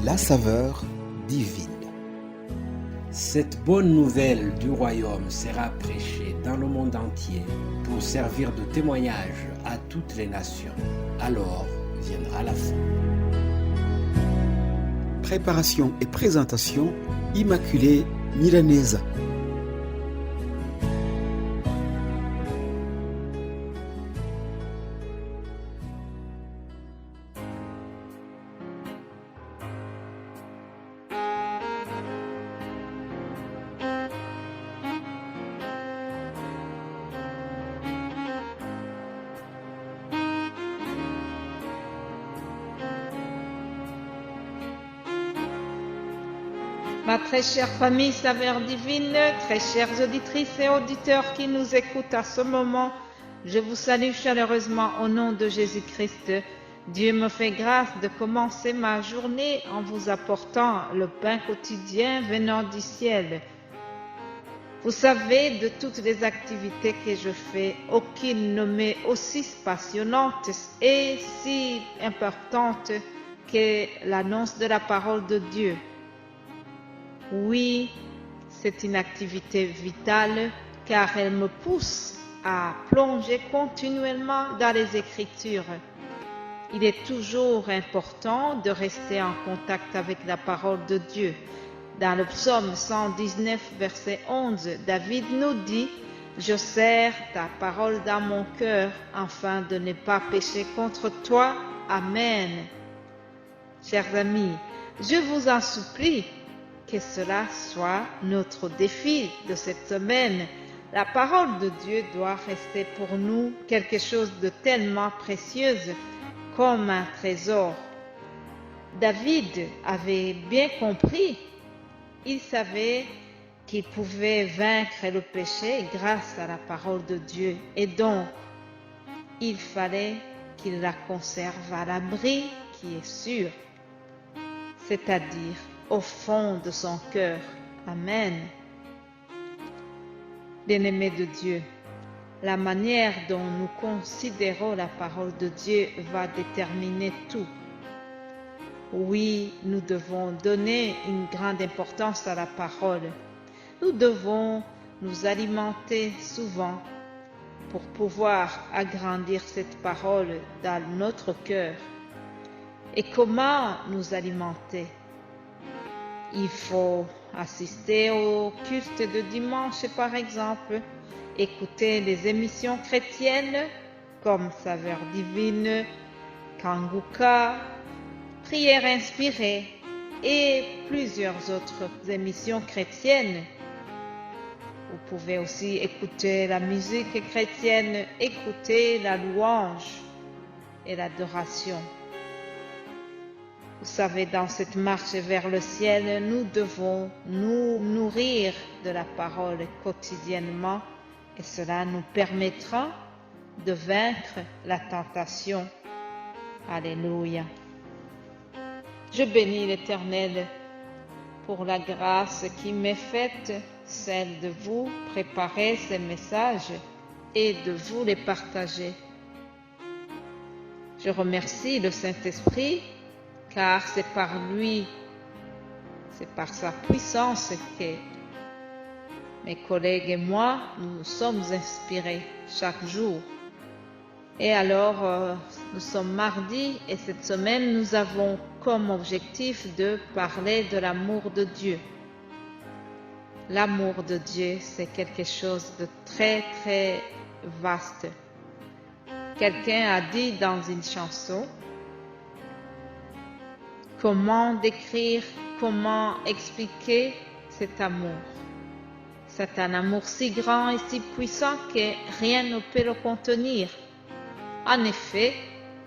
la saveur divine. Cette bonne nouvelle du royaume sera prêchée dans le monde entier pour servir de témoignage à toutes les nations. Alors viendra la fin. Préparation et présentation, Immaculée Milanesa. Ma très chère famille Saveur Divine, très chères auditrices et auditeurs qui nous écoutent à ce moment, je vous salue chaleureusement au nom de Jésus-Christ. Dieu me fait grâce de commencer ma journée en vous apportant le pain quotidien venant du ciel. Vous savez, de toutes les activités que je fais, aucune ne m'est aussi passionnante et si importante que l'annonce de la parole de Dieu. Oui, c'est une activité vitale car elle me pousse à plonger continuellement dans les Écritures. Il est toujours important de rester en contact avec la parole de Dieu. Dans le psaume 119, verset 11, David nous dit « Je serre ta parole dans mon cœur afin de ne pas pécher contre toi. Amen. » Chers amis, je vous en supplie, que cela soit notre défi de cette semaine. La parole de Dieu doit rester pour nous quelque chose de tellement précieux comme un trésor. David avait bien compris. Il savait qu'il pouvait vaincre le péché grâce à la parole de Dieu et donc il fallait qu'il la conserve à l'abri qui est sûr, c'est-à-dire au fond de son cœur. Amen. Bien-aimés de Dieu, la manière dont nous considérons la parole de Dieu va déterminer tout. Oui, nous devons donner une grande importance à la parole. Nous devons nous alimenter souvent pour pouvoir agrandir cette parole dans notre cœur. Et comment nous alimenter? Il faut assister au culte de dimanche par exemple, écouter les émissions chrétiennes comme Saveur Divine, Kanguka, Prière inspirée et plusieurs autres émissions chrétiennes. Vous pouvez aussi écouter la musique chrétienne, écouter la louange et l'adoration. Vous savez, dans cette marche vers le ciel, nous devons nous nourrir de la parole quotidiennement et cela nous permettra de vaincre la tentation. Alléluia. Je bénis l'Éternel pour la grâce qui m'est faite, celle de vous préparer ces messages et de vous les partager. Je remercie le Saint-Esprit car c'est par lui, c'est par sa puissance que mes collègues et moi, nous sommes inspirés chaque jour. Et alors, nous sommes mardi et cette semaine, nous avons comme objectif de parler de l'amour de Dieu. L'amour de Dieu, c'est quelque chose de très, très vaste. Quelqu'un a dit dans une chanson, comment décrire, comment expliquer cet amour? C'est un amour si grand et si puissant que rien ne peut le contenir. En effet,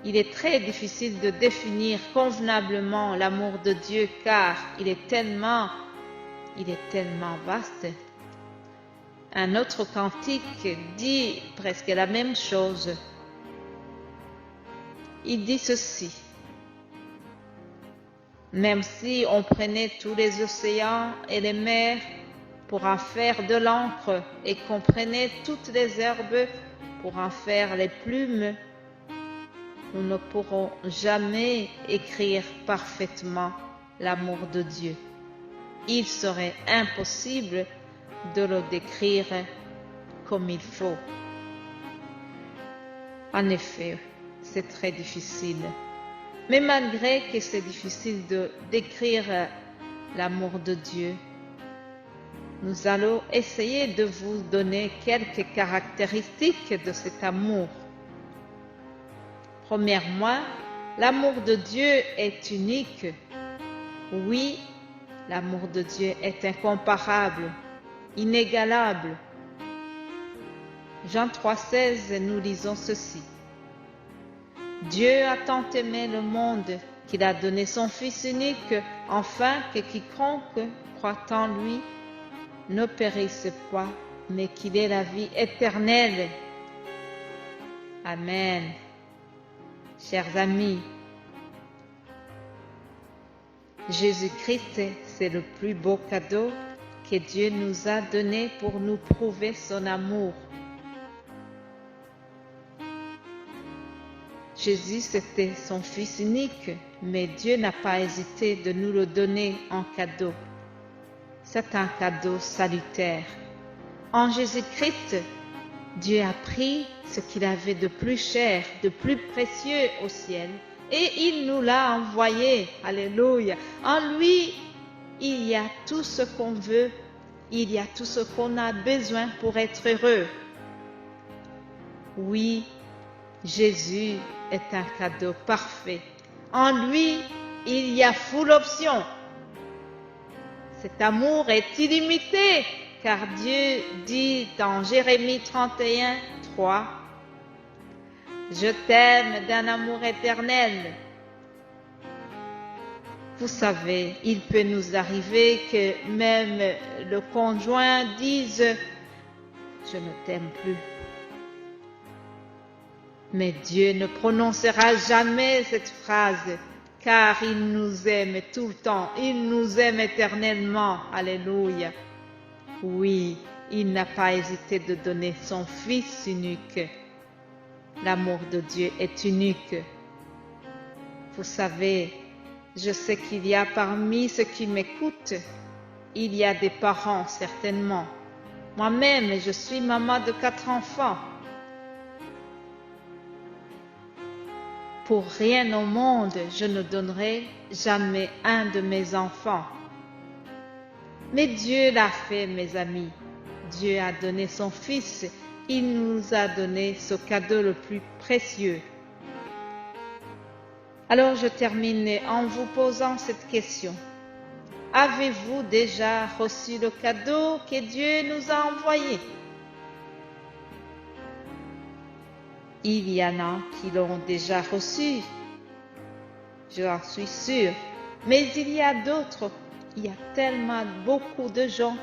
il est très difficile de définir convenablement l'amour de Dieu car il est tellement vaste. Un autre cantique dit presque la même chose. Il dit ceci. Même si on prenait tous les océans et les mers pour en faire de l'encre et qu'on prenait toutes les herbes pour en faire les plumes, nous ne pourrons jamais écrire parfaitement l'amour de Dieu. Il serait impossible de le décrire comme il faut. En effet, c'est très difficile. Mais malgré que c'est difficile de décrire l'amour de Dieu, nous allons essayer de vous donner quelques caractéristiques de cet amour. Premièrement, l'amour de Dieu est unique. Oui, l'amour de Dieu est incomparable, inégalable. Jean 3,16, nous lisons ceci. Dieu a tant aimé le monde qu'il a donné son Fils unique, afin que quiconque croit en lui ne périsse pas, mais qu'il ait la vie éternelle. Amen. Chers amis, Jésus-Christ, c'est le plus beau cadeau que Dieu nous a donné pour nous prouver son amour. Jésus, c'était son Fils unique, mais Dieu n'a pas hésité de nous le donner en cadeau. C'est un cadeau salutaire. En Jésus-Christ, Dieu a pris ce qu'il avait de plus cher, de plus précieux au ciel, et il nous l'a envoyé. Alléluia. En lui, il y a tout ce qu'on veut, il y a tout ce qu'on a besoin pour être heureux. Oui, Jésus est un cadeau parfait. En lui, il y a full option. Cet amour est illimité, car Dieu dit dans Jérémie 31, 3, « Je t'aime d'un amour éternel. » Vous savez, il peut nous arriver que même le conjoint dise « Je ne t'aime plus ». Mais Dieu ne prononcera jamais cette phrase, car il nous aime tout le temps, il nous aime éternellement. Alléluia. Oui, il n'a pas hésité de donner son Fils unique. L'amour de Dieu est unique. Vous savez, je sais qu'il y a parmi ceux qui m'écoutent, il y a des parents certainement. Moi-même, je suis maman de 4 enfants. Pour rien au monde, je ne donnerai jamais un de mes enfants. Mais Dieu l'a fait, mes amis. Dieu a donné son Fils. Il nous a donné ce cadeau le plus précieux. Alors je termine en vous posant cette question. Avez-vous déjà reçu le cadeau que Dieu nous a envoyé? Il y en a qui l'ont déjà reçu, j'en suis sûre, mais il y a d'autres, il y a tellement beaucoup de gens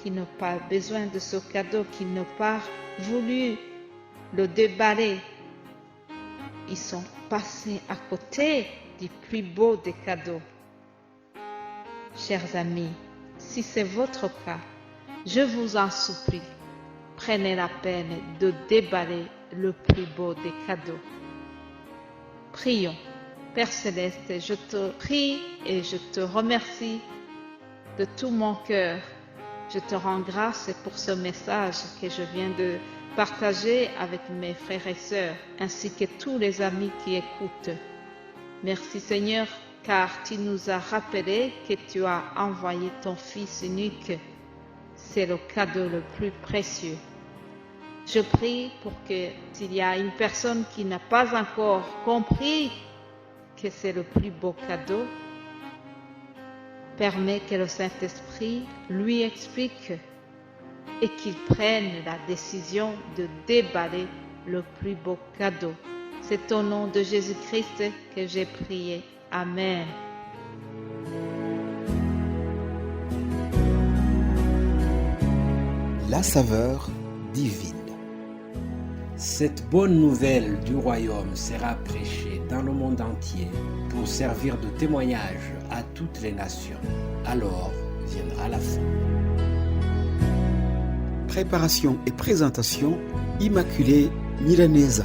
qui n'ont pas besoin de ce cadeau, qui n'ont pas voulu le déballer. Ils sont passés à côté du plus beau des cadeaux. Chers amis, si c'est votre cas, je vous en supplie, prenez la peine de déballer le plus beau des cadeaux. Prions. Père Céleste, je te prie et je te remercie de tout mon cœur. Je te rends grâce pour ce message que je viens de partager avec mes frères et sœurs, ainsi que tous les amis qui écoutent. Merci Seigneur, car tu nous as rappelé que tu as envoyé ton Fils unique. C'est le cadeau le plus précieux. Je prie pour que s'il y a une personne qui n'a pas encore compris que c'est le plus beau cadeau, permets que le Saint-Esprit lui explique et qu'il prenne la décision de déballer le plus beau cadeau. C'est au nom de Jésus-Christ que j'ai prié. Amen. La saveur divine. Cette bonne nouvelle du royaume sera prêchée dans le monde entier pour servir de témoignage à toutes les nations. Alors viendra la fin. Préparation et présentation, Immaculée Milanesa.